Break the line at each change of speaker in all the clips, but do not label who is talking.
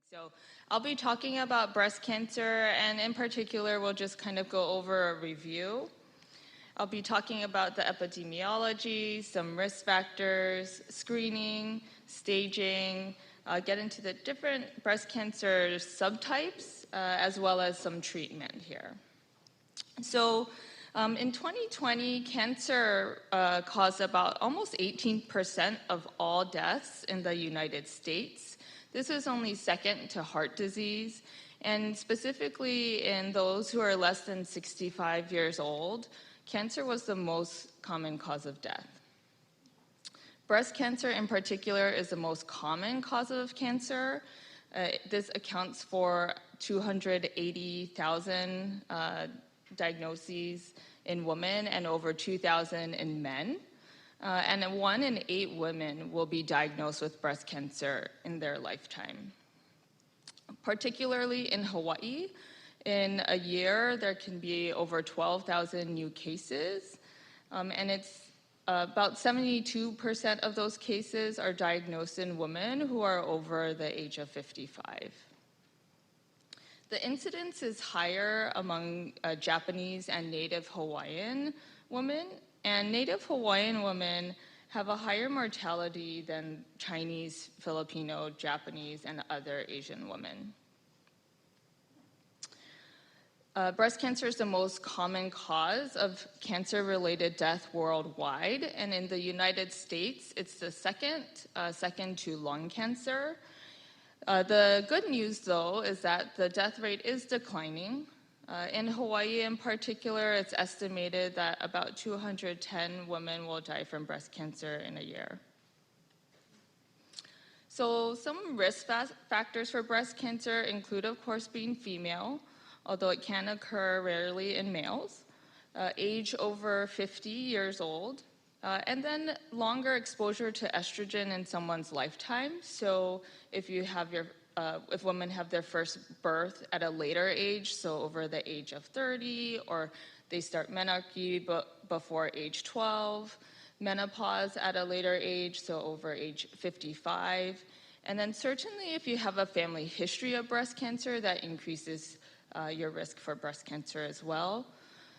So I'll be talking about breast cancer, and in particular, we'll just kind of go over a review. I'll be talking about the epidemiology, some risk factors, screening, staging, get into the different breast cancer subtypes, as well as some treatment here. So in 2020, cancer caused about almost 18% of all deaths in the United States. This is only second to heart disease, and specifically in those who are less than 65 years old, cancer was the most common cause of death. Breast cancer in particular is the most common cause of cancer. This accounts for 280,000 diagnoses in women and over 2,000 in men. And 1 in 8 women will be diagnosed with breast cancer in their lifetime. Particularly in Hawaii, in a year, there can be over 12,000 new cases, and it's about 72% of those cases are diagnosed in women who are over the age of 55. The incidence is higher among Japanese and Native Hawaiian women, and Native Hawaiian women have a higher mortality than Chinese, Filipino, Japanese, and other Asian women. Breast cancer is the most common cause of cancer-related death worldwide, and in the United States, it's the second to lung cancer. The good news, though, is that the death rate is declining. In Hawaii in particular, it's estimated that about 210 women will die from breast cancer in a year. So some risk factors for breast cancer include, of course, being female, although it can occur rarely in males, age over 50 years old, and then longer exposure to estrogen in someone's lifetime. So if women have their first birth at a later age, so over the age of 30, or they start menarche before age 12, menopause at a later age, so over age 55, and then certainly if you have a family history of breast cancer, that increases your risk for breast cancer as well.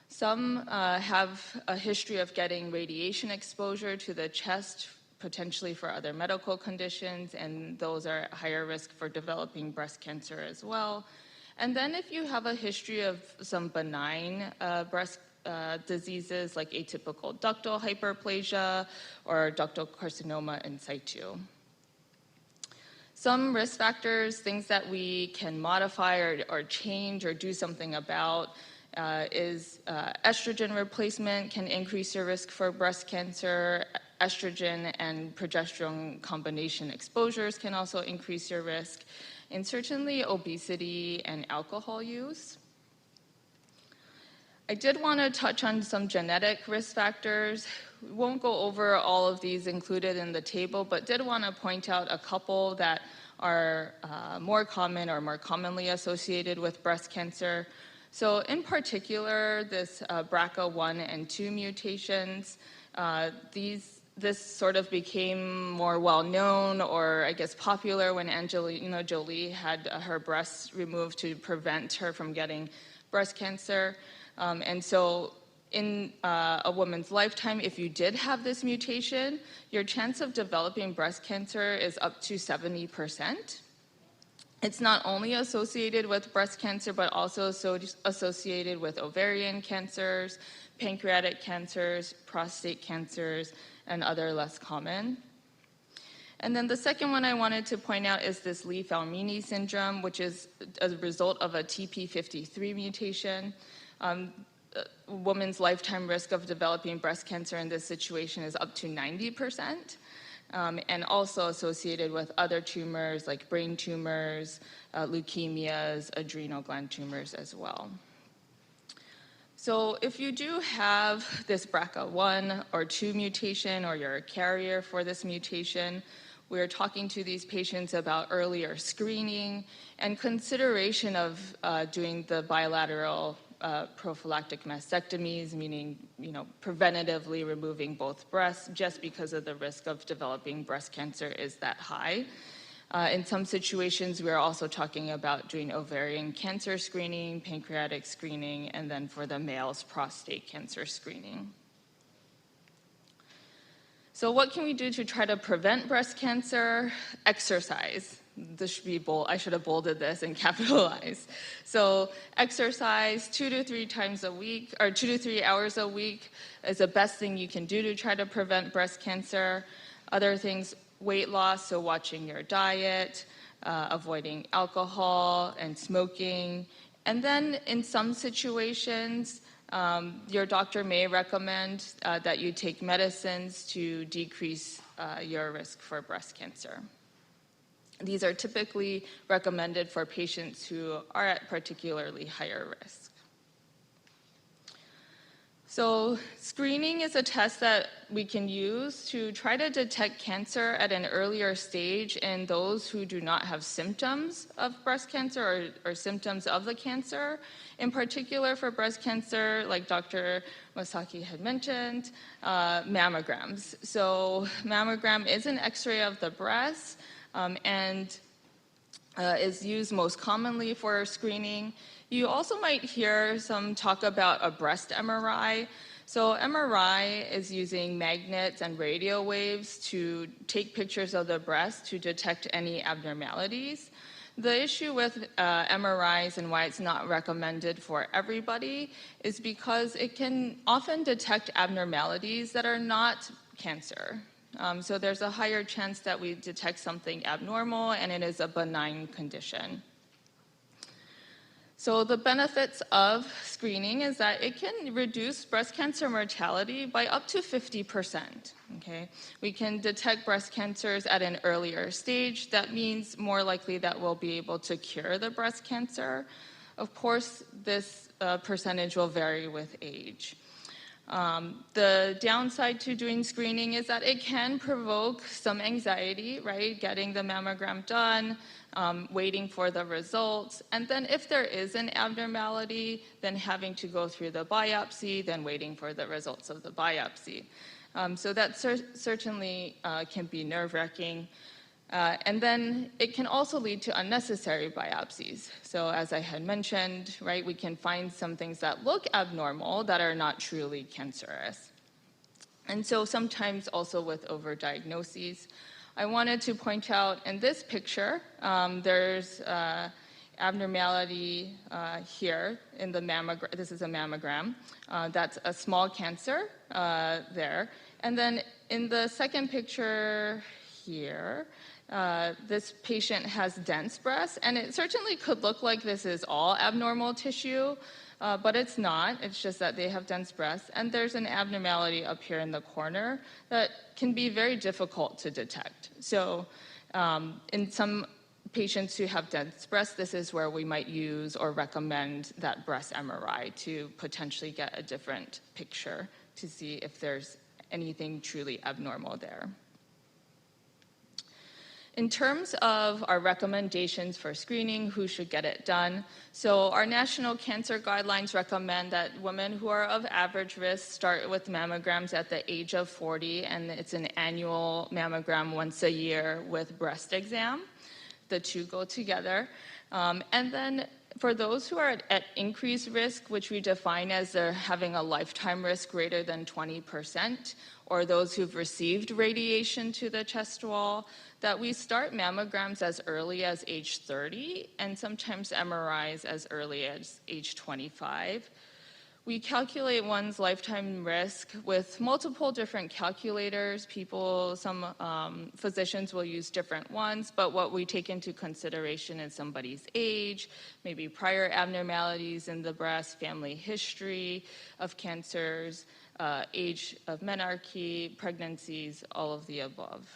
Some have a history of getting radiation exposure to the chest, potentially for other medical conditions, and those are at higher risk for developing breast cancer as well. And then if you have a history of some benign breast diseases like atypical ductal hyperplasia or ductal carcinoma in situ. Some risk factors, things that we can modify or change or do something about, is estrogen replacement can increase your risk for breast cancer. Estrogen and progesterone combination exposures can also increase your risk, and certainly obesity and alcohol use. I did want to touch on some genetic risk factors. We won't go over all of these included in the table, but did want to point out a couple that are more common or more commonly associated with breast cancer. So in particular, this BRCA1 and 2 mutations, this sort of became more well-known or I guess popular when Angelina Jolie had her breasts removed to prevent her from getting breast cancer. And so in a woman's lifetime, if you did have this mutation, your chance of developing breast cancer is up to 70%. It's not only associated with breast cancer, but also associated with ovarian cancers, pancreatic cancers, prostate cancers, and other less common. And then the second one I wanted to point out is this Li-Fraumeni syndrome, which is a result of a TP53 mutation. A woman's lifetime risk of developing breast cancer in this situation is up to 90%, and also associated with other tumors like brain tumors, leukemias, adrenal gland tumors as well. So if you do have this BRCA1 or 2 mutation, or you're a carrier for this mutation, we're talking to these patients about earlier screening and consideration of doing the bilateral prophylactic mastectomies, meaning preventatively removing both breasts, just because of the risk of developing breast cancer is that high. In some situations, we are also talking about doing ovarian cancer screening, pancreatic screening, and then for the males, prostate cancer screening. So what can we do to try to prevent breast cancer? Exercise. This should be bold. I should have bolded this and capitalized. So exercise 2 to 3 times a week, or 2 to 3 hours a week is the best thing you can do to try to prevent breast cancer. Other things, weight loss, so watching your diet, avoiding alcohol and smoking. And then in some situations, your doctor may recommend that you take medicines to decrease your risk for breast cancer. These are typically recommended for patients who are at particularly higher risk. So screening is a test that we can use to try to detect cancer at an earlier stage in those who do not have symptoms of breast cancer or symptoms of the cancer. In particular for breast cancer, like Dr. Masaki had mentioned, mammograms. So mammogram is an X-ray of the breast and is used most commonly for screening. You also might hear some talk about a breast MRI. So MRI is using magnets and radio waves to take pictures of the breast to detect any abnormalities. The issue with MRIs and why it's not recommended for everybody is because it can often detect abnormalities that are not cancer. So there's a higher chance that we detect something abnormal and it is a benign condition. So the benefits of screening is that it can reduce breast cancer mortality by up to 50%. Okay? We can detect breast cancers at an earlier stage. That means more likely that we'll be able to cure the breast cancer. Of course, this percentage will vary with age. The downside to doing screening is that it can provoke some anxiety, right? Getting the mammogram done, waiting for the results, and then if there is an abnormality, then having to go through the biopsy, then waiting for the results of the biopsy. So that certainly can be nerve-wracking. And then it can also lead to unnecessary biopsies. So as I had mentioned, right, we can find some things that look abnormal that are not truly cancerous. And so sometimes also with overdiagnoses. I wanted to point out in this picture, there's abnormality here in the mammogram. This is a mammogram. That's a small cancer there. And then in the second picture here, this patient has dense breasts, and it certainly could look like this is all abnormal tissue, but it's not. It's just that they have dense breasts, and there's an abnormality up here in the corner that can be very difficult to detect. So in some patients who have dense breasts, this is where we might use or recommend that breast MRI to potentially get a different picture to see if there's anything truly abnormal there. In terms of our recommendations for screening, who should get it done, so our national cancer guidelines recommend that women who are of average risk start with mammograms at the age of 40, and it's an annual mammogram once a year with breast exam. The two go together. And then for those who are at increased risk, which we define as they're having a lifetime risk greater than 20%, or those who've received radiation to the chest wall, that we start mammograms as early as age 30 and sometimes MRIs as early as age 25. We calculate one's lifetime risk with multiple different calculators. Some physicians will use different ones, but what we take into consideration is somebody's age, maybe prior abnormalities in the breast, family history of cancers, age of menarche, pregnancies, all of the above.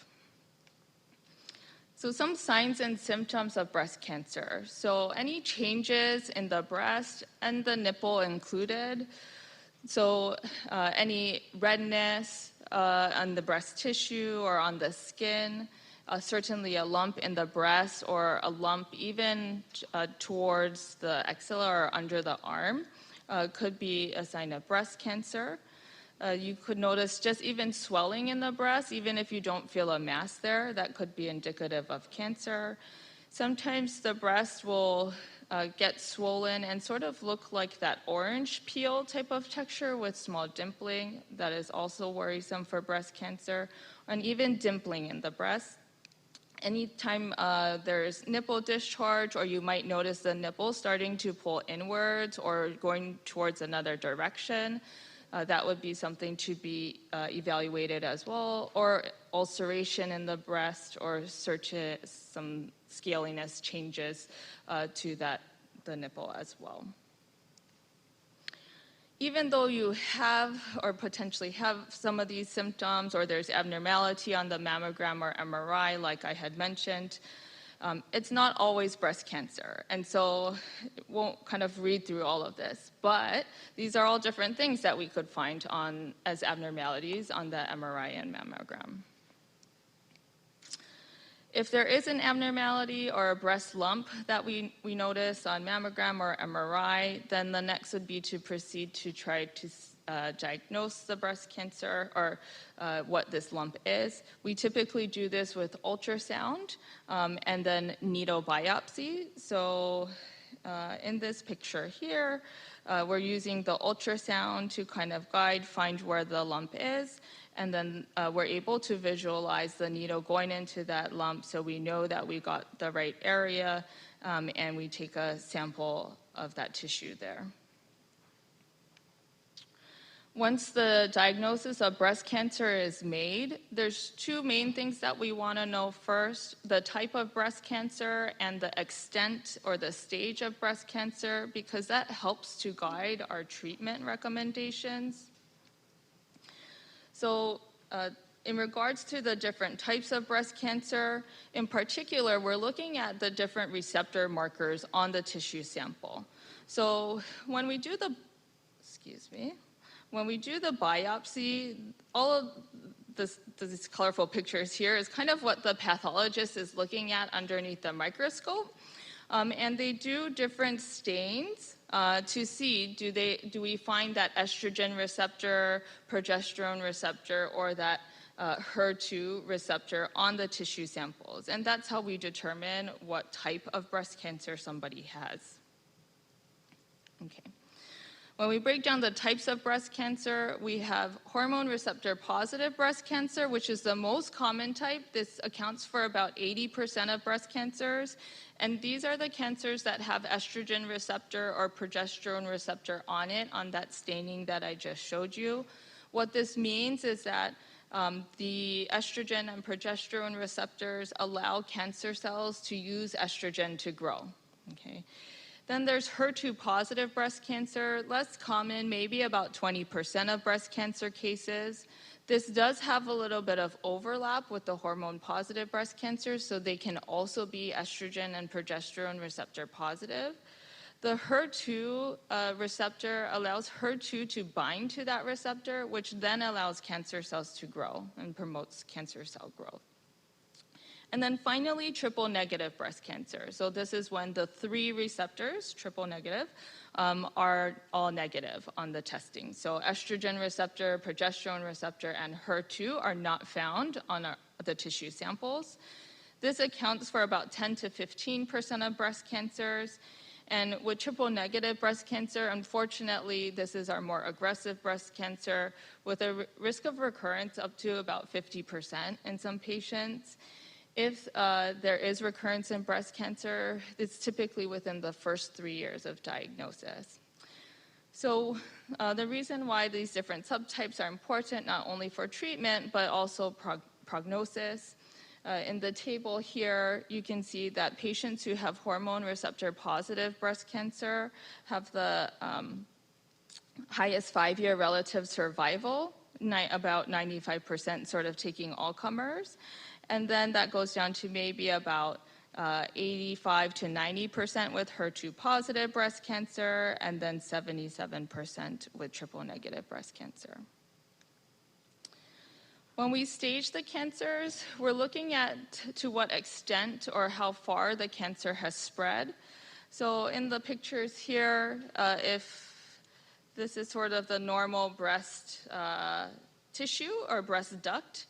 So some signs and symptoms of breast cancer. So any changes in the breast and the nipple included. So any redness on the breast tissue or on the skin, certainly a lump in the breast or a lump even towards the axilla or under the arm could be a sign of breast cancer. You could notice just even swelling in the breast, even if you don't feel a mass there, that could be indicative of cancer. Sometimes the breast will get swollen and sort of look like that orange peel type of texture with small dimpling. That is also worrisome for breast cancer, and even dimpling in the breast. Anytime there's nipple discharge, or you might notice the nipple starting to pull inwards or going towards another direction, that would be something to be evaluated as well, or ulceration in the breast, or some scaliness changes to the nipple as well. Even though you have or potentially have some of these symptoms, or there's abnormality on the mammogram or MRI, like I had mentioned, it's not always breast cancer. And so it won't kind of read through all of this. But these are all different things that we could find as abnormalities on the MRI and mammogram. If there is an abnormality or a breast lump that we notice on mammogram or MRI, then the next would be to proceed to try to diagnose the breast cancer, or what this lump is. We typically do this with ultrasound and then needle biopsy. So in this picture here, we're using the ultrasound to kind of find where the lump is. And then we're able to visualize the needle going into that lump, so we know that we got the right area, and we take a sample of that tissue there. Once the diagnosis of breast cancer is made, there's two main things that we want to know first: the type of breast cancer and the extent or the stage of breast cancer, because that helps to guide our treatment recommendations. So in regards to the different types of breast cancer, in particular, we're looking at the different receptor markers on the tissue sample. So when we do the biopsy, all of these colorful pictures here is kind of what the pathologist is looking at underneath the microscope. And they do different stains to see, do we find that estrogen receptor, progesterone receptor, or that HER2 receptor on the tissue samples. And that's how we determine what type of breast cancer somebody has. Okay. When we break down the types of breast cancer, we have hormone receptor positive breast cancer, which is the most common type. This accounts for about 80% of breast cancers. And these are the cancers that have estrogen receptor or progesterone receptor on it, on that staining that I just showed you. What this means is that the estrogen and progesterone receptors allow cancer cells to use estrogen to grow. Okay. Then there's HER2 positive breast cancer, less common, maybe about 20% of breast cancer cases. This does have a little bit of overlap with the hormone positive breast cancer, so they can also be estrogen and progesterone receptor positive. The HER2 receptor allows HER2 to bind to that receptor, which then allows cancer cells to grow and promotes cancer cell growth. And then finally, triple negative breast cancer. So this is when the three receptors, triple negative, are all negative on the testing. So estrogen receptor, progesterone receptor, and HER2 are not found on the tissue samples. This accounts for about 10 to 15% of breast cancers. And with triple negative breast cancer, unfortunately, this is our more aggressive breast cancer with a risk of recurrence up to about 50% in some patients. If there is recurrence in breast cancer, it's typically within the first 3 years of diagnosis. So the reason why these different subtypes are important, not only for treatment, but also prognosis. In the table here, you can see that patients who have hormone receptor positive breast cancer have the highest 5-year relative survival, about 95% sort of taking all comers. And then that goes down to maybe about 85 to 90% with HER2 positive breast cancer, and then 77% with triple negative breast cancer. When we stage the cancers, we're looking at to what extent or how far the cancer has spread. So in the pictures here, if This is sort of the normal breast tissue or breast duct.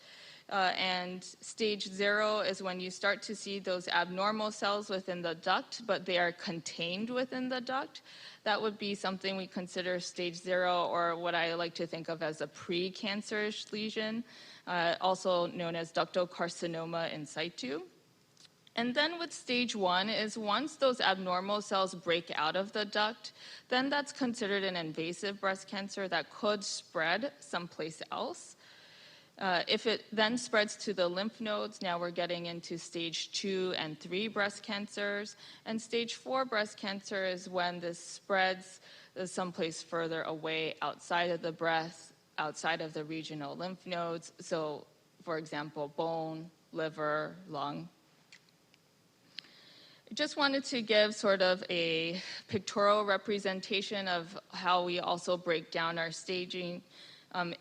And stage 0 is when you start to see those abnormal cells within the duct, but they are contained within the duct. That would be something we consider stage 0, or what I like to think of as a precancerous lesion, also known as ductal carcinoma in situ. And then with stage 1 is once those abnormal cells break out of the duct, then that's considered an invasive breast cancer that could spread someplace else. If it then spreads to the lymph nodes, now we're getting into stage 2 and 3 breast cancers. And stage 4 breast cancer is when this spreads someplace further away outside of the breast, outside of the regional lymph nodes. So, for example, bone, liver, lung. I just wanted to give sort of a pictorial representation of how we also break down our staging.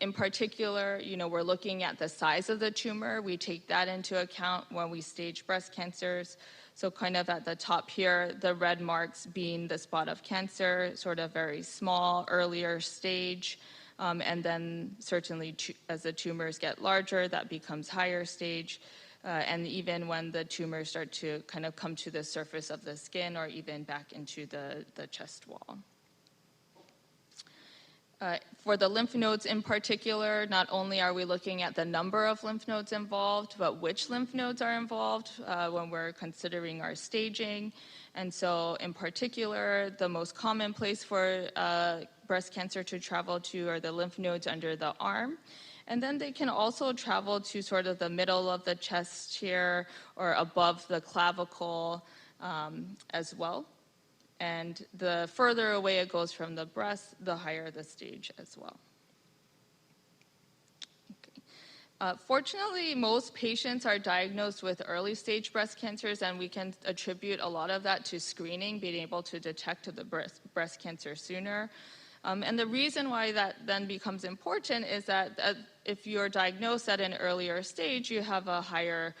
In particular, we're looking at the size of the tumor. We take that into account when we stage breast cancers. So kind of at the top here, the red marks being the spot of cancer, sort of very small, earlier stage. And then certainly as the tumors get larger, that becomes higher stage. And even when the tumors start to kind of come to the surface of the skin or even back into the chest wall. For the lymph nodes in particular, not only are we looking at the number of lymph nodes involved, but which lymph nodes are involved when we're considering our staging. And so in particular, the most common place for breast cancer to travel to are the lymph nodes under the arm. And then they can also travel to sort of the middle of the chest here or above the clavicle as well. And the further away it goes from the breast, the higher the stage as well. Okay. Fortunately, most patients are diagnosed with early stage breast cancers, and we can attribute a lot of that to screening, being able to detect the breast cancer sooner. And the reason why that then becomes important is that if you're diagnosed at an earlier stage, you have a higher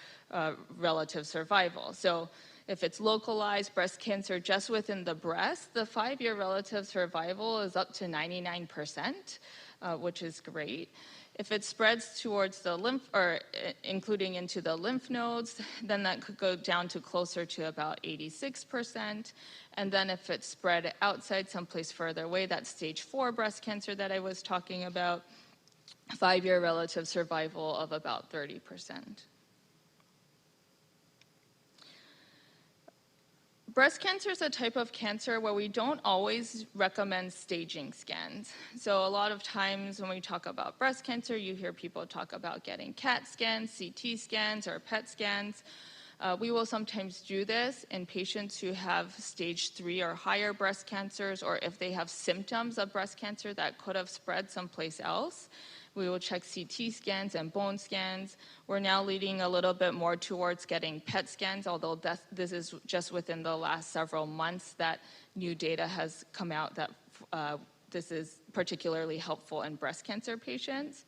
relative survival. So if it's localized breast cancer just within the breast, the 5-year relative survival is up to 99%, which is great. If it spreads towards the lymph, or including into the lymph nodes, then that could go down to closer to about 86%. And then if it's spread outside someplace further away, that stage 4 breast cancer that I was talking about, 5-year relative survival of about 30%. Breast cancer is a type of cancer where we don't always recommend staging scans. So a lot of times when we talk about breast cancer, you hear people talk about getting CAT scans, CT scans, or PET scans. We will sometimes do this in patients who have stage 3 or higher breast cancers, or if they have symptoms of breast cancer that could have spread someplace else. We will check CT scans and bone scans. We're now leading a little bit more towards getting PET scans, although this is just within the last several months that new data has come out that this is particularly helpful in breast cancer patients.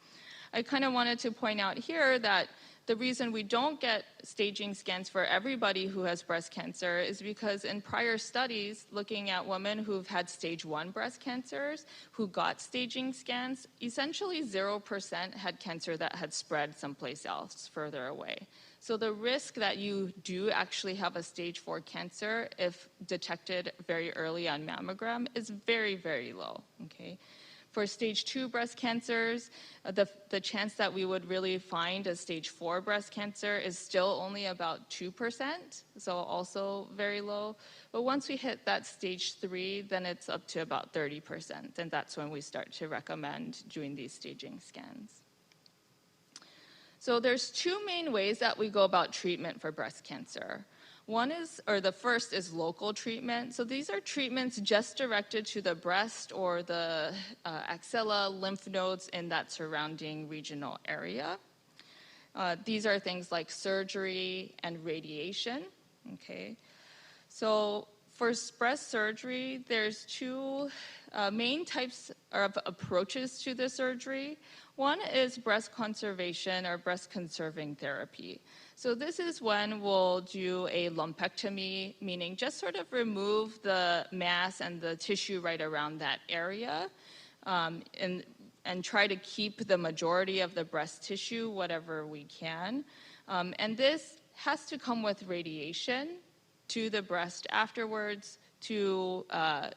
I kind of wanted to point out here that the reason we don't get staging scans for everybody who has breast cancer is because in prior studies looking at women who've had stage 1 breast cancers who got staging scans, essentially 0% had cancer that had spread someplace else further away. So the risk that you do actually have a stage 4 cancer if detected very early on mammogram is very, very low, okay? For stage 2 breast cancers, the chance that we would really find a stage 4 breast cancer is still only about 2%, so also very low. But once we hit that stage 3, then it's up to about 30%, and that's when we start to recommend doing these staging scans. So there's 2 main ways that we go about treatment for breast cancer. The first is local treatment. So these are treatments just directed to the breast or the axilla lymph nodes in that surrounding regional area. These are things like surgery and radiation, okay? So for breast surgery, there's 2 main types of approaches to the surgery. One is breast conservation or breast conserving therapy. So this is when we'll do a lumpectomy, meaning just sort of remove the mass and the tissue right around that area. and try to keep the majority of the breast tissue, whatever we can. And this has to come with radiation to the breast afterwards to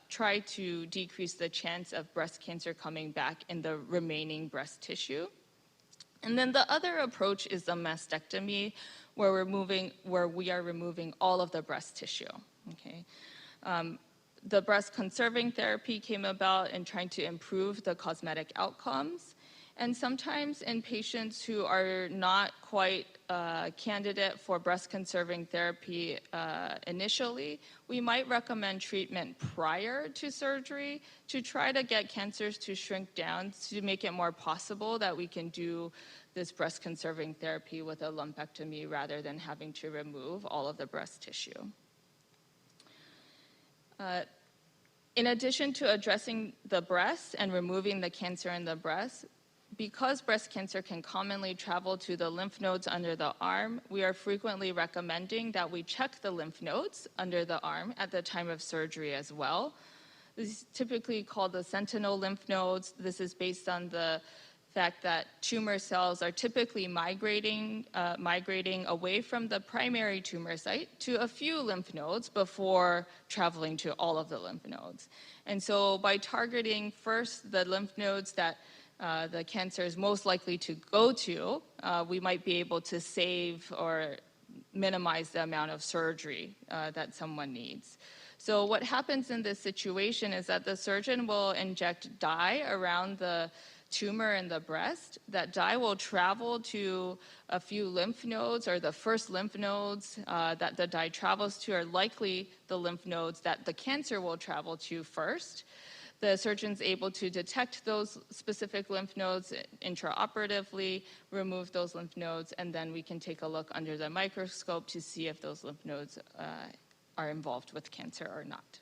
try to decrease the chance of breast cancer coming back in the remaining breast tissue. And then the other approach is the mastectomy, where we are removing all of the breast tissue. Okay. The breast conserving therapy came about in trying to improve the cosmetic outcomes. And sometimes in patients who are not quite candidate for breast conserving therapy initially, we might recommend treatment prior to surgery to try to get cancers to shrink down to make it more possible that we can do this breast conserving therapy with a lumpectomy rather than having to remove all of the breast tissue. In addition to addressing the breast and removing the cancer in the breast, because breast cancer can commonly travel to the lymph nodes under the arm, we are frequently recommending that we check the lymph nodes under the arm at the time of surgery as well. This is typically called the sentinel lymph nodes. This is based on the fact that tumor cells are typically migrating away from the primary tumor site to a few lymph nodes before traveling to all of the lymph nodes. And so by targeting first the lymph nodes that the cancer is most likely to go to, we might be able to save or minimize the amount of surgery that someone needs. So what happens in this situation is that the surgeon will inject dye around the tumor in the breast. That dye will travel to a few lymph nodes, or the first lymph nodes that the dye travels to are likely the lymph nodes that the cancer will travel to first. The surgeon's able to detect those specific lymph nodes intraoperatively, remove those lymph nodes, and then we can take a look under the microscope to see if those lymph nodes are involved with cancer or not.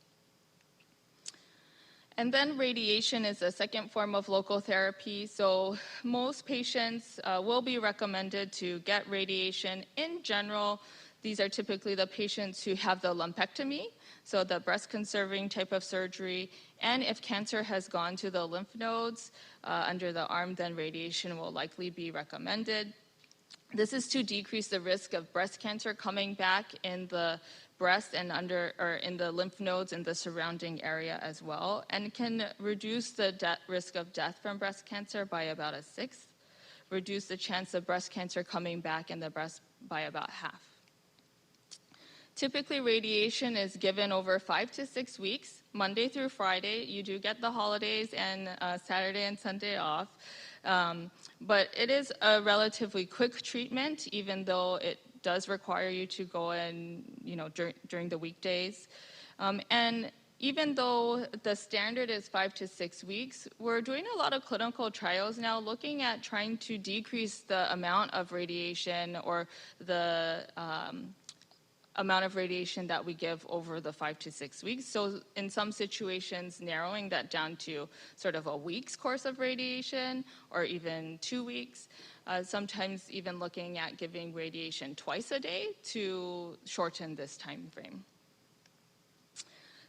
And then radiation is a second form of local therapy. So most patients will be recommended to get radiation. In general, these are typically the patients who have the lumpectomy, so the breast conserving type of surgery. And if cancer has gone to the lymph nodes under the arm, then radiation will likely be recommended. This is to decrease the risk of breast cancer coming back in the breast and in the lymph nodes in the surrounding area as well, and can reduce the risk of death from breast cancer by about 1/6, reduce the chance of breast cancer coming back in the breast by about half. Typically, radiation is given over 5 to 6 weeks, Monday through Friday. You do get the holidays and Saturday and Sunday off. But it is a relatively quick treatment, even though it does require you to go in, during the weekdays. And even though the standard is 5 to 6 weeks, we're doing a lot of clinical trials now looking at trying to decrease the amount of radiation or the amount of radiation that we give over the 5 to 6 weeks. So in some situations, narrowing that down to sort of a week's course of radiation or even 2 weeks. Sometimes even looking at giving radiation twice a day to shorten this time frame.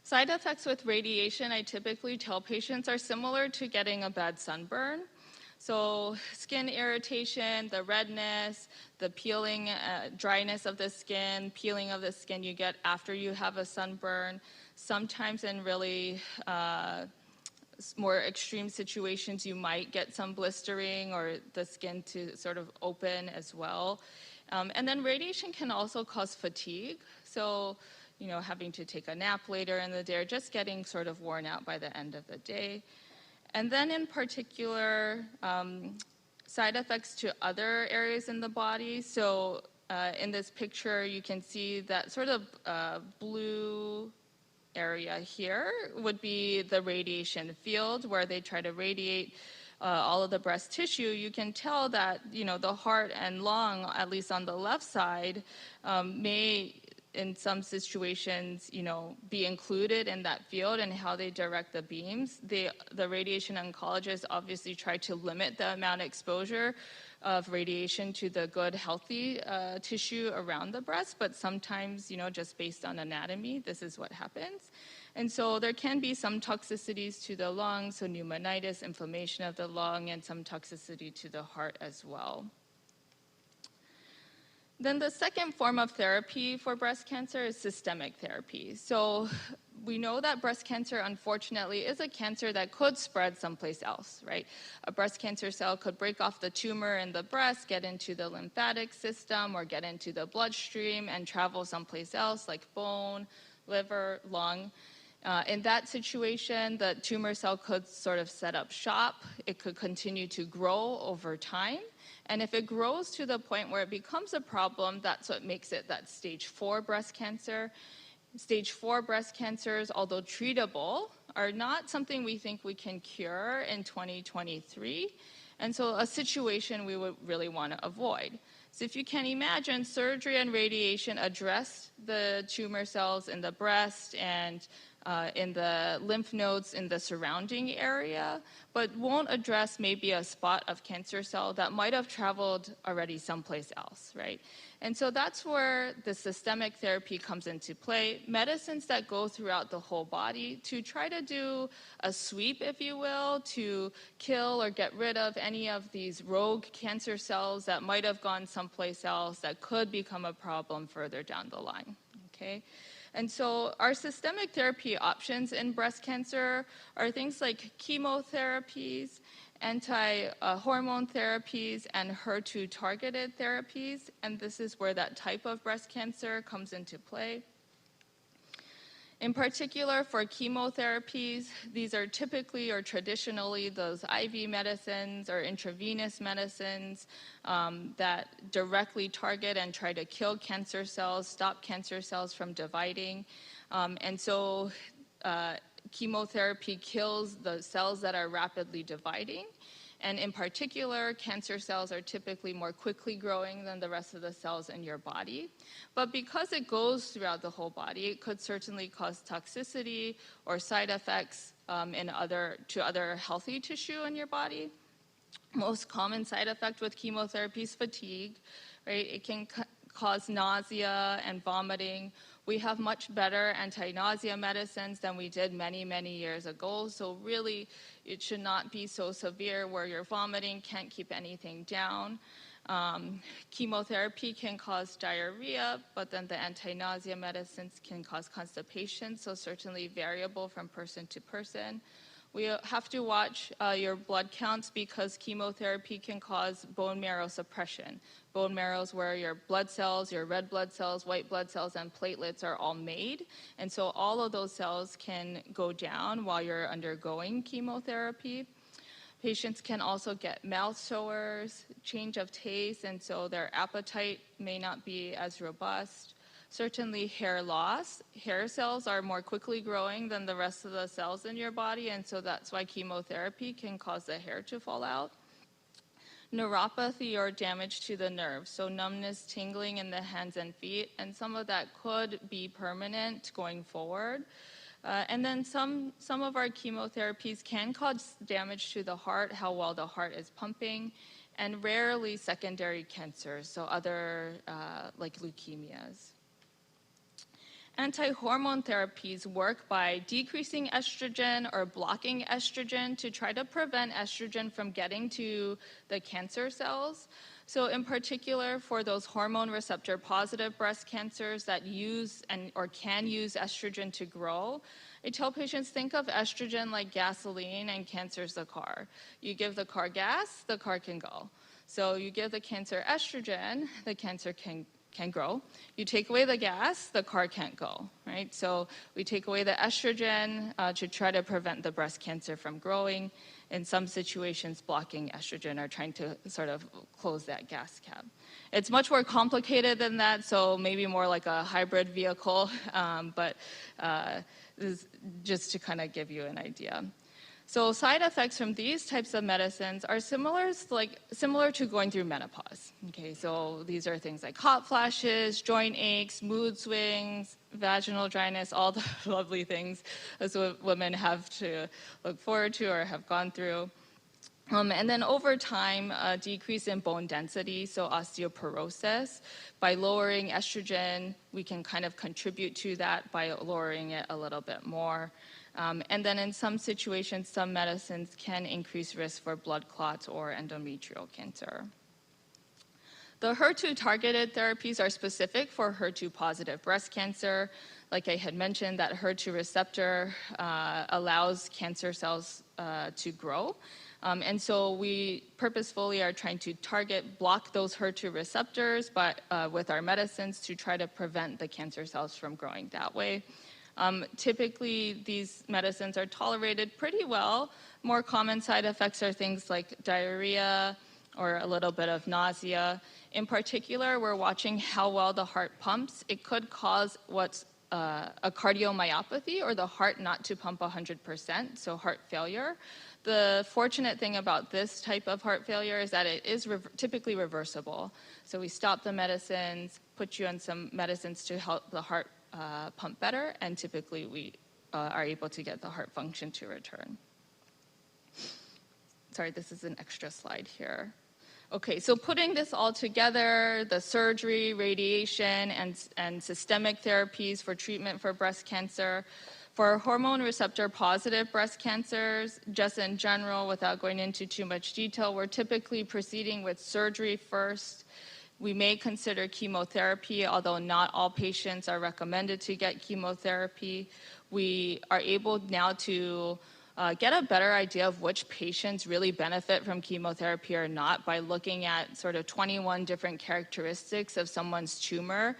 Side effects with radiation, I typically tell patients, are similar to getting a bad sunburn. So skin irritation, the redness, the peeling, dryness of the skin, peeling of the skin you get after you have a sunburn. Sometimes in really more extreme situations, you might get some blistering or the skin to sort of open as well. And then radiation can also cause fatigue. So, having to take a nap later in the day or just getting sort of worn out by the end of the day. And then in particular, side effects to other areas in the body. So in this picture, you can see that sort of blue area here would be the radiation field where they try to radiate all of the breast tissue. You can tell that, the heart and lung, at least on the left side, may in some situations, be included in that field and how they direct the beams. The radiation oncologists obviously try to limit the amount of exposure of radiation to the good, healthy tissue around the breast, but sometimes, just based on anatomy, this is what happens. And so there can be some toxicities to the lung, so pneumonitis, inflammation of the lung, and some toxicity to the heart as well. Then the second form of therapy for breast cancer is systemic therapy. So we know that breast cancer, unfortunately, is a cancer that could spread someplace else, right? A breast cancer cell could break off the tumor in the breast, get into the lymphatic system, or get into the bloodstream and travel someplace else, like bone, liver, lung. In that situation, the tumor cell could sort of set up shop. It could continue to grow over time. And if it grows to the point where it becomes a problem, that's what makes it that stage 4 breast cancer. Stage 4 breast cancers, although treatable, are not something we think we can cure in 2023. And so a situation we would really want to avoid. So if you can imagine, surgery and radiation address the tumor cells in the breast and in the lymph nodes in the surrounding area, but won't address maybe a spot of cancer cell that might have traveled already someplace else, right? And so that's where the systemic therapy comes into play. Medicines that go throughout the whole body to try to do a sweep, if you will, to kill or get rid of any of these rogue cancer cells that might have gone someplace else that could become a problem further down the line, okay? And so our systemic therapy options in breast cancer are things like chemotherapies, anti-hormone therapies, and HER2-targeted therapies. And this is where that type of breast cancer comes into play. In particular, for chemotherapies, these are typically or traditionally those IV medicines or intravenous medicines that directly target and try to kill cancer cells, stop cancer cells from dividing. And so chemotherapy kills the cells that are rapidly dividing. And in particular, cancer cells are typically more quickly growing than the rest of the cells in your body. But because it goes throughout the whole body, it could certainly cause toxicity or side effects to other healthy tissue in your body. Most common side effect with chemotherapy is fatigue, right? It can cause nausea and vomiting. We have much better anti-nausea medicines than we did many, many years ago. So really, it should not be so severe where you're vomiting, can't keep anything down. Chemotherapy can cause diarrhea, but then the anti-nausea medicines can cause constipation, so certainly variable from person to person. We have to watch your blood counts because chemotherapy can cause bone marrow suppression. Bone marrow is where your blood cells, your red blood cells, white blood cells, and platelets are all made. And so all of those cells can go down while you're undergoing chemotherapy. Patients can also get mouth sores, change of taste, and so their appetite may not be as robust. Certainly hair loss. Hair cells are more quickly growing than the rest of the cells in your body, and so that's why chemotherapy can cause the hair to fall out. Neuropathy or damage to the nerves, so numbness, tingling in the hands and feet, and some of that could be permanent going forward. And then some of our chemotherapies can cause damage to the heart, how well the heart is pumping, and rarely secondary cancers, so other like leukemias. Anti-hormone therapies work by decreasing estrogen or blocking estrogen to try to prevent estrogen from getting to the cancer cells. So in particular, for those hormone receptor positive breast cancers that use or can use estrogen to grow, I tell patients, think of estrogen like gasoline and cancer's the car. You give the car gas, the car can go. So you give the cancer estrogen, the cancer can grow. You take away the gas, the car can't go, right? So we take away the estrogen to try to prevent the breast cancer from growing. In some situations, blocking estrogen or trying to sort of close that gas cap. It's much more complicated than that, so maybe more like a hybrid vehicle, but this is just to kind of give you an idea. So side effects from these types of medicines are similar to going through menopause. Okay, so these are things like hot flashes, joint aches, mood swings, vaginal dryness, all the lovely things as women have to look forward to or have gone through. And then over time, a decrease in bone density, so osteoporosis. By lowering estrogen, we can kind of contribute to that by lowering it a little bit more. And then in some situations, some medicines can increase risk for blood clots or endometrial cancer. The HER2-targeted therapies are specific for HER2-positive breast cancer. Like I had mentioned, that HER2 receptor allows cancer cells to grow. And so we purposefully are trying to block those HER2 receptors with our medicines to try to prevent the cancer cells from growing that way. Typically, these medicines are tolerated pretty well. More common side effects are things like diarrhea or a little bit of nausea. In particular, we're watching how well the heart pumps. It could cause what's a cardiomyopathy, or the heart not to pump 100%, so heart failure. The fortunate thing about this type of heart failure is that it is typically reversible. So we stop the medicines, put you on some medicines to help the heart pump better, and typically we are able to get the heart function to return. Sorry, this is an extra slide here. Okay, so putting this all together, the surgery, radiation, and systemic therapies for treatment for breast cancer. For hormone receptor positive breast cancers, just in general, without going into too much detail, we're typically proceeding with surgery first. We may consider chemotherapy, although not all patients are recommended to get chemotherapy. We are able now to get a better idea of which patients really benefit from chemotherapy or not by looking at sort of 21 different characteristics of someone's tumor.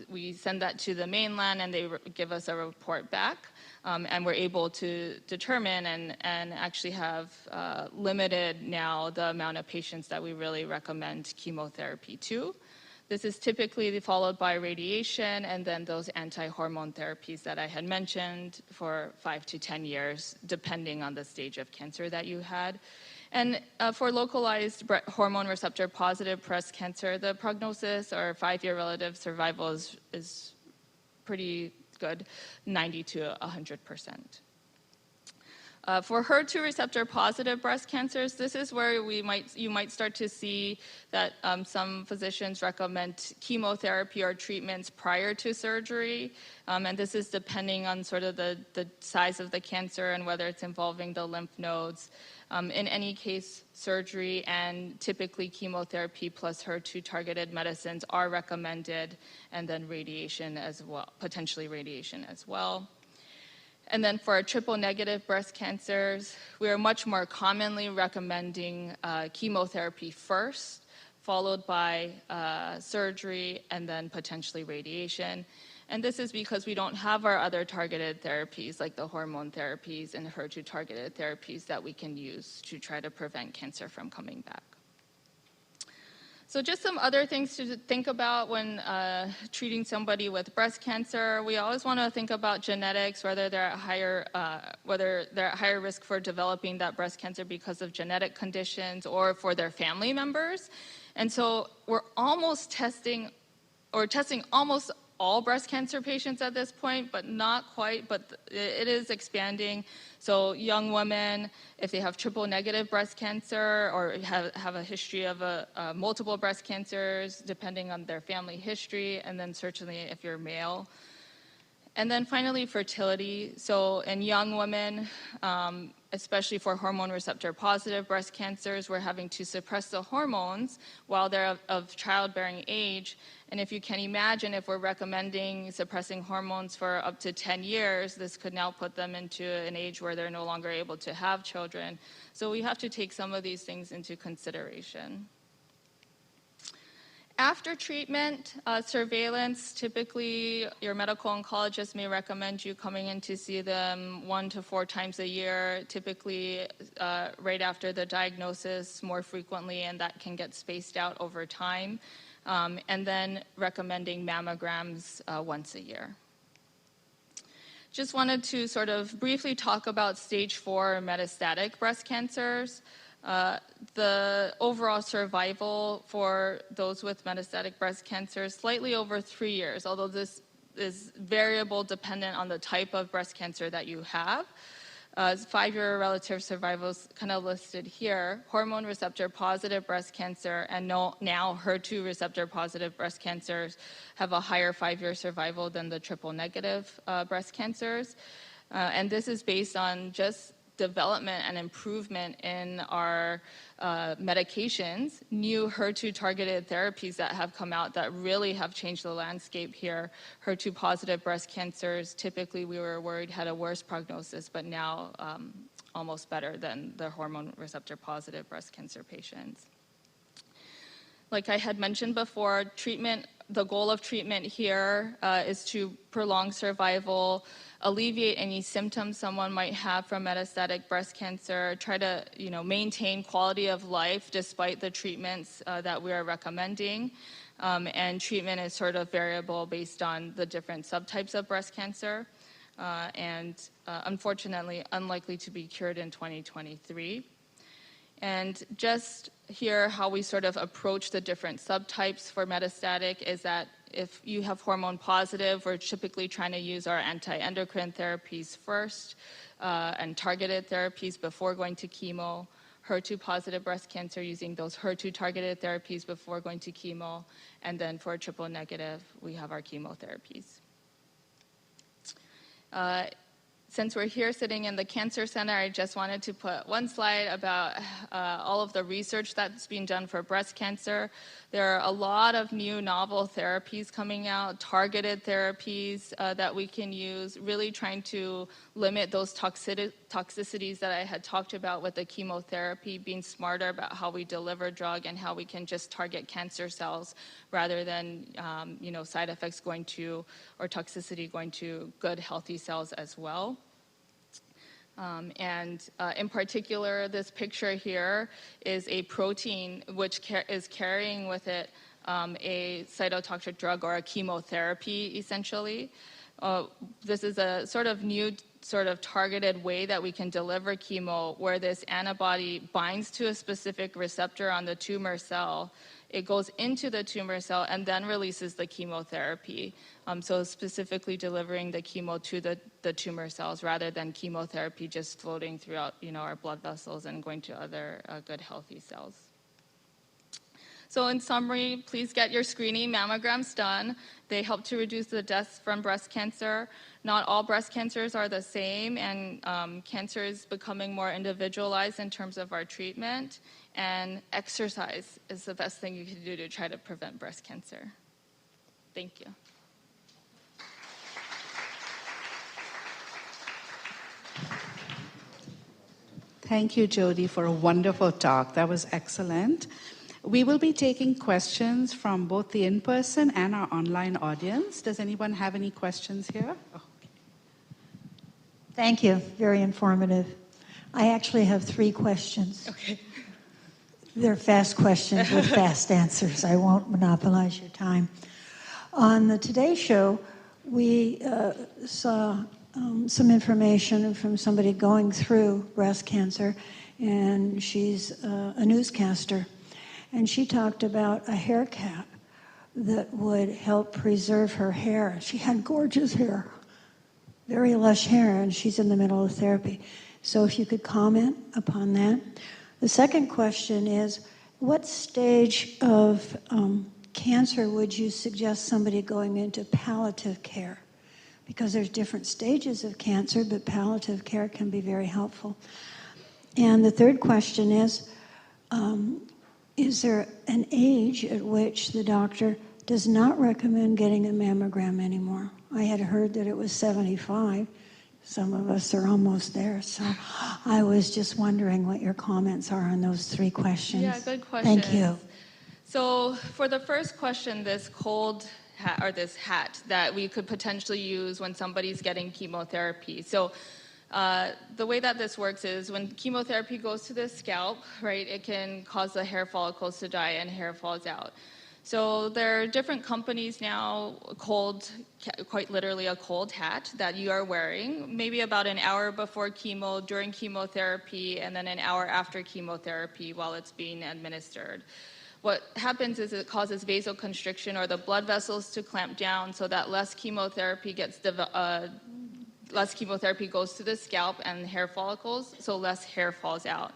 We send that to the mainland, and they give us a report back, and we're able to determine and actually have limited now the amount of patients that we really recommend chemotherapy to. This is typically followed by radiation and then those anti-hormone therapies that I had mentioned for 5 to 10 years, depending on the stage of cancer that you had. And for localized hormone receptor positive breast cancer, the prognosis or 5-year relative survival is pretty good, 90 to 100%. For HER2 receptor positive breast cancers, this is where you might start to see that some physicians recommend chemotherapy or treatments prior to surgery. And this is depending on sort of the size of the cancer and whether it's involving the lymph nodes. In any case, surgery and typically chemotherapy plus HER2 targeted medicines are recommended, and then radiation as well, potentially radiation as well. And then for triple-negative breast cancers, we are much more commonly recommending chemotherapy first, followed by surgery, and then potentially radiation. And this is because we don't have our other targeted therapies, like the hormone therapies and HER2-targeted therapies that we can use to try to prevent cancer from coming back. So just some other things to think about when treating somebody with breast cancer. We always want to think about genetics, whether they're at higher risk for developing that breast cancer because of genetic conditions or for their family members. And so we're almost testing almost all breast cancer patients at this point, but not quite, but it is expanding. So young women, if they have triple-negative breast cancer or have a history of multiple breast cancers, depending on their family history, and then certainly if you're male. And then finally, fertility. So in young women, especially for hormone receptor positive breast cancers, we're having to suppress the hormones while they're of childbearing age. And if you can imagine, if we're recommending suppressing hormones for up to 10 years, this could now put them into an age where they're no longer able to have children. So we have to take some of these things into consideration. After treatment, surveillance, typically your medical oncologist may recommend you coming in to see them 1 to 4 times a year, typically right after the diagnosis more frequently, and that can get spaced out over time. And then recommending mammograms once a year. Just wanted to sort of briefly talk about stage 4 metastatic breast cancers. The overall survival for those with metastatic breast cancer is slightly over 3 years, although this is variable dependent on the type of breast cancer that you have. 5-year relative survival is kind of listed here. Hormone receptor positive breast cancer and now HER2 receptor positive breast cancers have a higher 5-year survival than the triple negative breast cancers. And this is based on just development and improvement in our medications, new HER2 targeted therapies that have come out that really have changed the landscape here. HER2 positive breast cancers, typically we were worried had a worse prognosis, but now almost better than the hormone receptor positive breast cancer patients. Like I had mentioned before, the goal of treatment here is to prolong survival, alleviate any symptoms someone might have from metastatic breast cancer, try to maintain quality of life despite the treatments that we are recommending. And treatment is sort of variable based on the different subtypes of breast cancer, and unfortunately unlikely to be cured in 2023. And just here, how we sort of approach the different subtypes for metastatic is that if you have hormone positive, we're typically trying to use our anti-endocrine therapies first and targeted therapies before going to chemo. HER2 positive breast cancer, using those HER2 targeted therapies before going to chemo. And then for triple negative, we have our chemotherapies. Since we're here sitting in the Cancer Center, I just wanted to put one slide about all of the research that's being done for breast cancer. There are a lot of new novel therapies coming out, targeted therapies that we can use, really trying to limit those toxicities that I had talked about with the chemotherapy, being smarter about how we deliver drug and how we can just target cancer cells rather than side effects going to, or toxicity going to good healthy cells as well. In particular, this picture here is a protein which is carrying with it a cytotoxic drug or a chemotherapy, essentially. This is a sort of new targeted way that we can deliver chemo, where this antibody binds to a specific receptor on the tumor cell. It goes into the tumor cell and then releases the chemotherapy. So specifically delivering the chemo to the tumor cells rather than chemotherapy just floating throughout our blood vessels and going to other good healthy cells. So in summary, please get your screening mammograms done. They help to reduce the deaths from breast cancer. Not all breast cancers are the same, and cancer is becoming more individualized in terms of our treatment. And exercise is the best thing you can do to try to prevent breast cancer. Thank you.
Thank you, Jodi, for a wonderful talk. That was excellent. We will be taking questions from both the in-person and our online audience. Does anyone have any questions here? Oh, okay.
Thank you. Very informative. I actually have 3 questions.
Okay.
They're fast questions with fast answers. I won't monopolize your time. On the Today Show, we saw some information from somebody going through breast cancer, and she's a newscaster. And she talked about a hair cap that would help preserve her hair. She had gorgeous hair, very lush hair, and she's in the middle of therapy. So if you could comment upon that. The second question is, what stage of cancer would you suggest somebody going into palliative care? Because there's different stages of cancer, but palliative care can be very helpful. And the third question is there an age at which the doctor does not recommend getting a mammogram anymore? I had heard that it was 75. Some of us are almost there. So I was just wondering what your comments are on those 3 questions.
Yeah, good question.
Thank you.
So for the first question, this cold hat, or this hat that we could potentially use when somebody's getting chemotherapy. So the way that this works is when chemotherapy goes to the scalp, right, it can cause the hair follicles to die and hair falls out. So there are different companies now, quite literally a cold hat that you are wearing, maybe about an hour before chemo, during chemotherapy, and then an hour after chemotherapy while it's being administered. What happens is it causes vasoconstriction, or the blood vessels to clamp down so that less chemotherapy gets less chemotherapy goes to the scalp and hair follicles, so less hair falls out.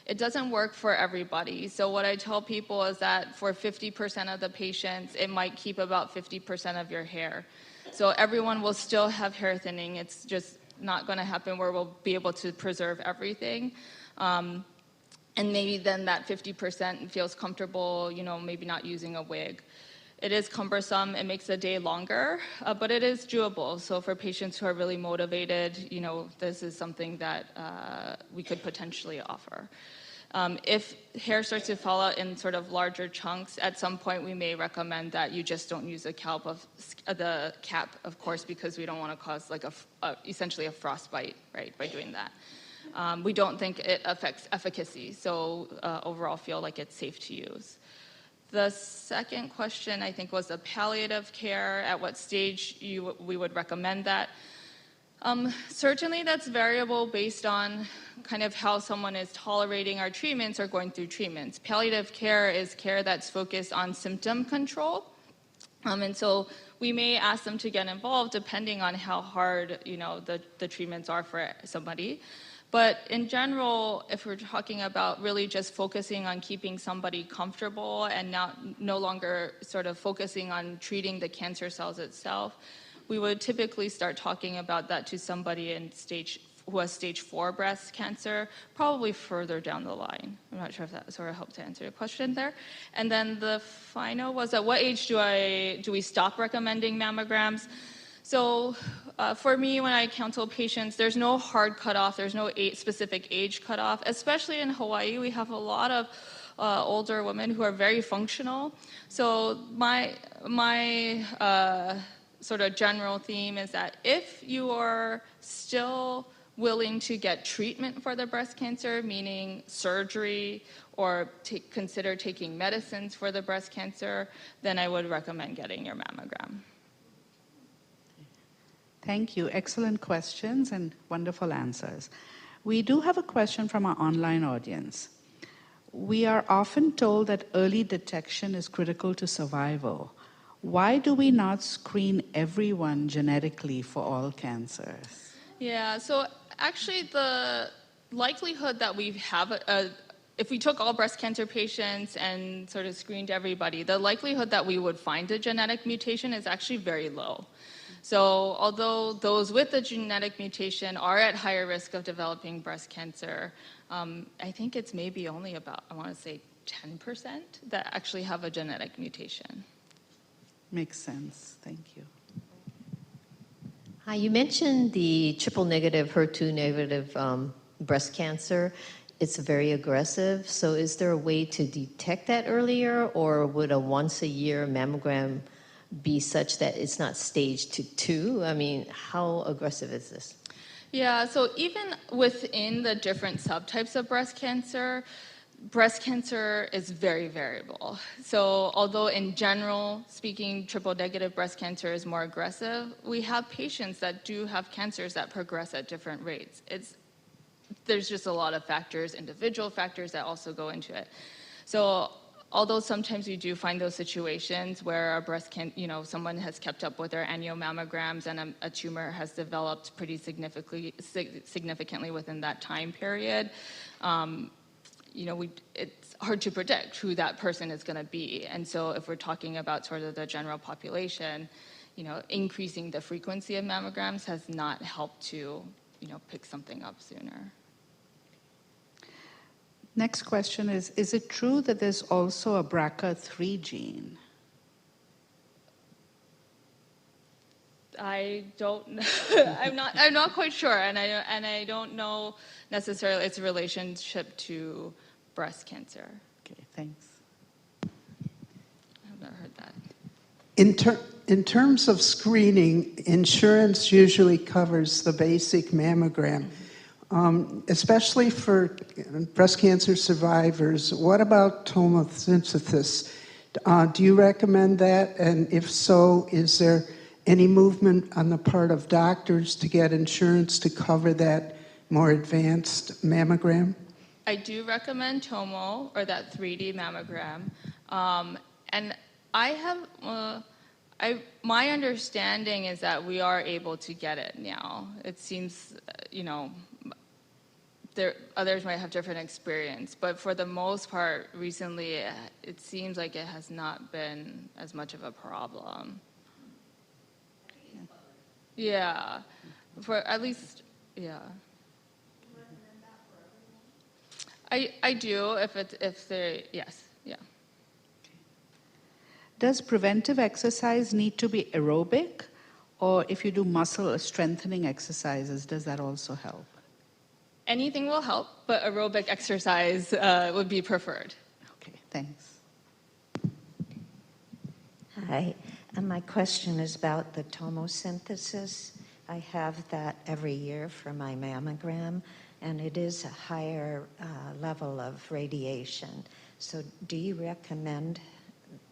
It doesn't work for everybody. So what I tell people is that for 50% of the patients, it might keep about 50% of your hair. So everyone will still have hair thinning. It's just not going to happen where we'll be able to preserve everything. And maybe then that 50% feels comfortable, maybe not using a wig. It is cumbersome. It makes the day longer, but it is doable. So for patients who are really motivated, this is something that we could potentially offer. If hair starts to fall out in sort of larger chunks, at some point we may recommend that you just don't use the cap, of course, because we don't want to cause like essentially a frostbite, right, by doing that. We don't think it affects efficacy, so overall feel like it's safe to use. The second question, I think, was the palliative care. At what stage we would recommend that? Certainly that's variable based on kind of how someone is tolerating our treatments or going through treatments. Palliative care is care that's focused on symptom control. And so we may ask them to get involved depending on how hard, the treatments are for somebody. But in general, if we're talking about really just focusing on keeping somebody comfortable and no longer sort of focusing on treating the cancer cells itself, we would typically start talking about that to somebody who has stage 4 breast cancer, probably further down the line. I'm not sure if that sort of helped to answer your question there. And then the final was, at what age do we stop recommending mammograms? So for me, when I counsel patients, there's no hard cutoff. There's no specific age cutoff. Especially in Hawaii, we have a lot of older women who are very functional. So my sort of general theme is that if you are still willing to get treatment for the breast cancer, meaning surgery or consider taking medicines for the breast cancer, then I would recommend getting your mammogram.
Thank you. Excellent questions and wonderful answers. We do have a question from our online audience. We are often told that early detection is critical to survival. Why do we not screen everyone genetically for all cancers?
Yeah, so actually the likelihood that we have, if we took all breast cancer patients and sort of screened everybody, the likelihood that we would find a genetic mutation is actually very low. So although those with the genetic mutation are at higher risk of developing breast cancer, I think it's maybe only about, 10% that actually have a genetic mutation.
Makes sense. Thank you.
Hi, you mentioned the triple negative, HER2 negative breast cancer. It's very aggressive. So is there a way to detect that earlier, or would a once-a-year mammogram be such that it's not stage 2? I mean, how aggressive is this?
Yeah, so even within the different subtypes of breast cancer is very variable. So although in general speaking, triple negative breast cancer is more aggressive, we have patients that do have cancers that progress at different rates. There's just a lot of factors, individual factors that also go into it. So although sometimes we do find those situations where someone has kept up with their annual mammograms and a tumor has developed pretty significantly within that time period, it's hard to predict who that person is going to be. And so if we're talking about sort of the general population, increasing the frequency of mammograms has not helped to, pick something up sooner.
Next question is it true that there's also a BRCA3 gene?
I don't know. I'm not quite sure, and I don't know necessarily its relationship to breast cancer.
Okay, thanks.
I've never heard that.
In terms of screening, insurance usually covers the basic mammogram. Especially for breast cancer survivors, what about tomosynthesis? Do you recommend that? And if so, is there any movement on the part of doctors to get insurance to cover that more advanced mammogram?
I do recommend tomo, or that 3D mammogram. And I My understanding is that we are able to get it now. It seems, others might have different experience, but for the most part, recently, it seems like it has not been as much of a problem. Yeah, for at least, yeah. I do if they yes, yeah.
Does preventive exercise need to be aerobic? Or if you do muscle strengthening exercises, does that also help?
Anything will help, but aerobic exercise would be preferred.
Okay, thanks.
Hi, and my question is about the tomosynthesis. I have that every year for my mammogram, and it is a higher level of radiation. So do you recommend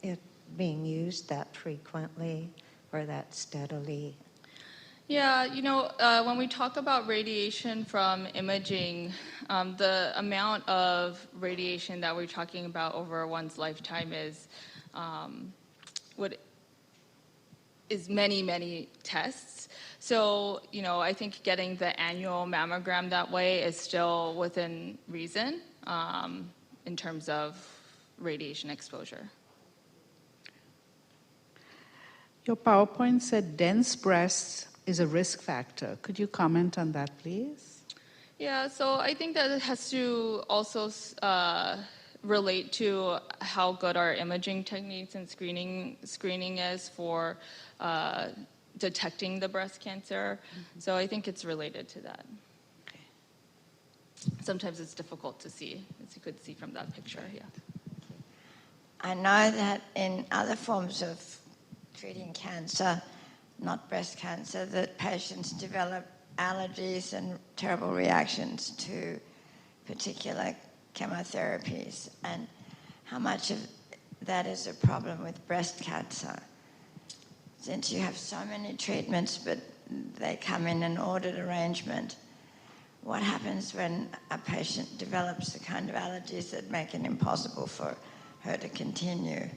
it being used that frequently or that steadily?
Yeah, when we talk about radiation from imaging, the amount of radiation that we're talking about over one's lifetime is many, many tests. So, I think getting the annual mammogram that way is still within reason in terms of radiation exposure.
Your PowerPoint said dense breasts is a risk factor. Could you comment on that, please?
Yeah, so I think that it has to also relate to how good our imaging techniques and screening is for detecting the breast cancer. Mm-hmm. So I think it's related to that.
Okay.
Sometimes it's difficult to see, as you could see from that picture. Yeah.
I know that in other forms of treating cancer, not breast cancer, that patients develop allergies and terrible reactions to particular chemotherapies, and how much of that is a problem with breast cancer. Since you have so many treatments, but they come in an ordered arrangement, what happens when a patient develops the kind of allergies that make it impossible for her to continue?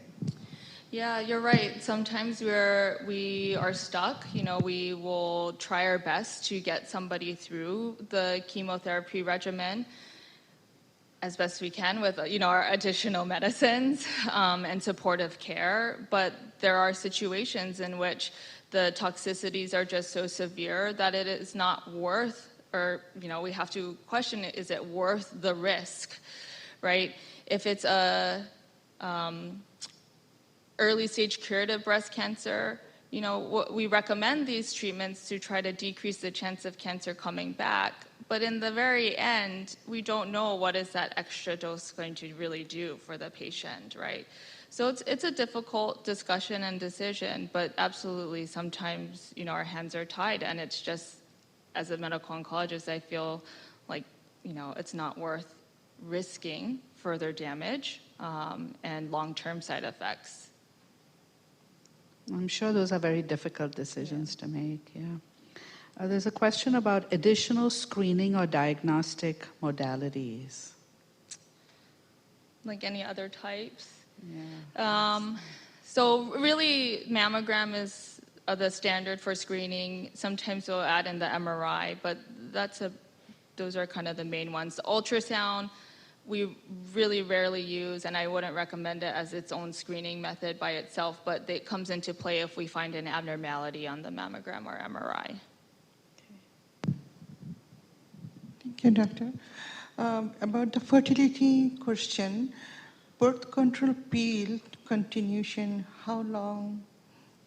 Yeah, you're right. Sometimes we are stuck. We will try our best to get somebody through the chemotherapy regimen as best we can with our additional medicines and supportive care. But there are situations in which the toxicities are just so severe that it is not worth, or we have to question it, is it worth the risk, right? If it's a early stage curative breast cancer, we recommend these treatments to try to decrease the chance of cancer coming back. But in the very end, we don't know what is that extra dose going to really do for the patient, right? So it's a difficult discussion and decision, but absolutely sometimes, our hands are tied, and it's just, as a medical oncologist, I feel like, it's not worth risking further damage and long-term side effects.
I'm sure those are very difficult decisions to make, yeah. There's a question about additional screening or diagnostic modalities.
Like any other types?
Yeah.
So really, mammogram is the standard for screening. Sometimes we'll add in the MRI, but those are kind of the main ones. The ultrasound, we really rarely use, and I wouldn't recommend it as its own screening method by itself, but it comes into play if we find an abnormality on the mammogram or MRI.
Thank you, Doctor. About the fertility question, birth control pill continuation, how long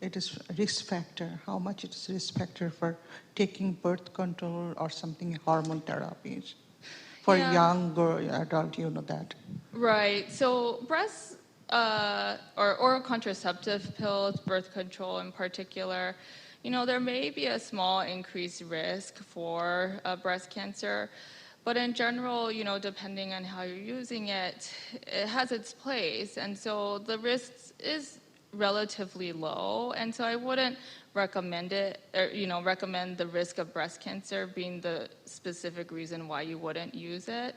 it is risk factor? How much it is risk factor for taking birth control or something, hormone therapies? For young girl, adult, that.
Right. So breast or oral contraceptive pills, birth control in particular, there may be a small increased risk for breast cancer. But in general, depending on how you're using it, it has its place. And so the risk is relatively low. And so I wouldn't recommend it, or, recommend the risk of breast cancer being the specific reason why you wouldn't use it.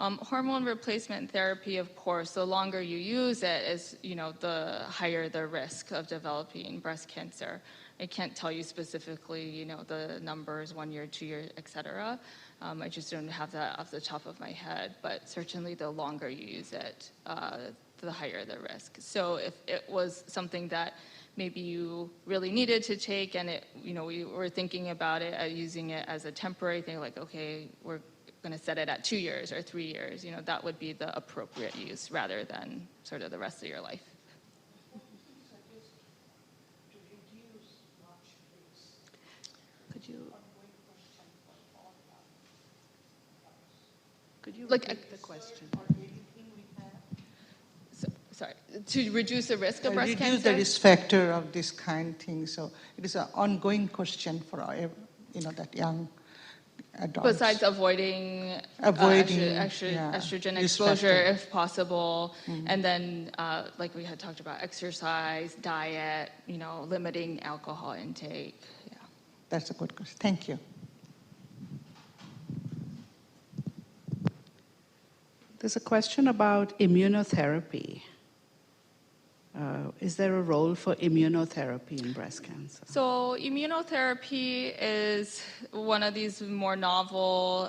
Hormone replacement therapy, of course, the longer you use it is, the higher the risk of developing breast cancer. I can't tell you specifically, the numbers, 1 year, 2 years, et cetera. I just don't have that off the top of my head, but certainly the longer you use it, the higher the risk. So if it was something that maybe you really needed to take and we were thinking about it, using it as a temporary thing, like, okay, we're going to set it at 2 years or 3 years, that would be the appropriate use rather than sort of the rest of your life.
Could you repeat the question?
Sorry, to reduce the risk of breast cancer?
Reduce the risk factor of this kind of thing. So it is an ongoing question for that young adults.
Besides avoiding estrogen exposure if possible, and then like we had talked about, exercise, diet, limiting alcohol intake. Yeah.
That's a good question. Thank you.
There's a question about immunotherapy. Is there a role for immunotherapy in breast cancer?
So immunotherapy is one of these more novel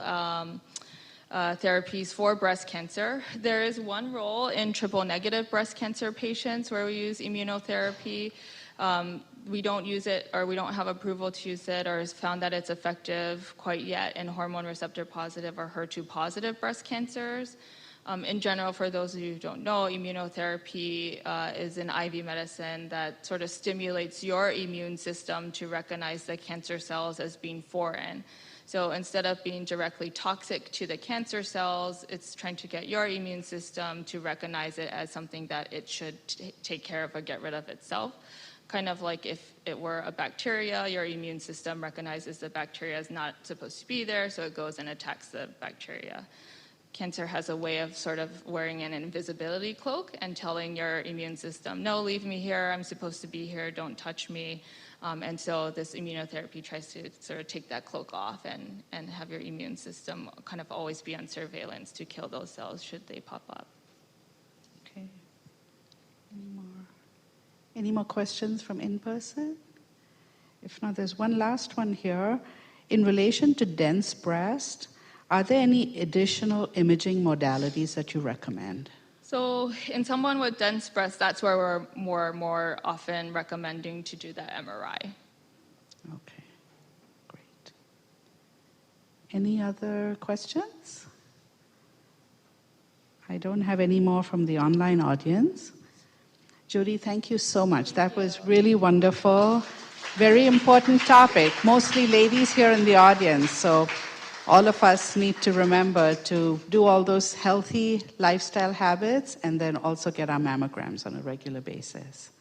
therapies for breast cancer. There is one role in triple-negative breast cancer patients where we use immunotherapy. We don't use it, or we don't have approval to use it, or has found that it's effective quite yet in hormone receptor positive or HER2 positive breast cancers. In general, for those of you who don't know, immunotherapy is an IV medicine that sort of stimulates your immune system to recognize the cancer cells as being foreign. So instead of being directly toxic to the cancer cells, it's trying to get your immune system to recognize it as something that it should take care of or get rid of itself. Kind of like if it were a bacteria, your immune system recognizes the bacteria is not supposed to be there, so it goes and attacks the bacteria. Cancer has a way of sort of wearing an invisibility cloak and telling your immune system, no, leave me here, I'm supposed to be here, don't touch me. And so this immunotherapy tries to sort of take that cloak off and have your immune system kind of always be on surveillance to kill those cells should they pop up.
Okay. Any more questions from in-person? If not, there's one last one here. In relation to dense breast, are there any additional imaging modalities that you recommend?
So in someone with dense breast, that's where we're more often recommending to do that MRI.
Okay, great. Any other questions? I don't have any more from the online audience. Jodi, thank you so much. That was really wonderful. Very important topic. Mostly ladies here in the audience, so all of us need to remember to do all those healthy lifestyle habits and then also get our mammograms on a regular basis.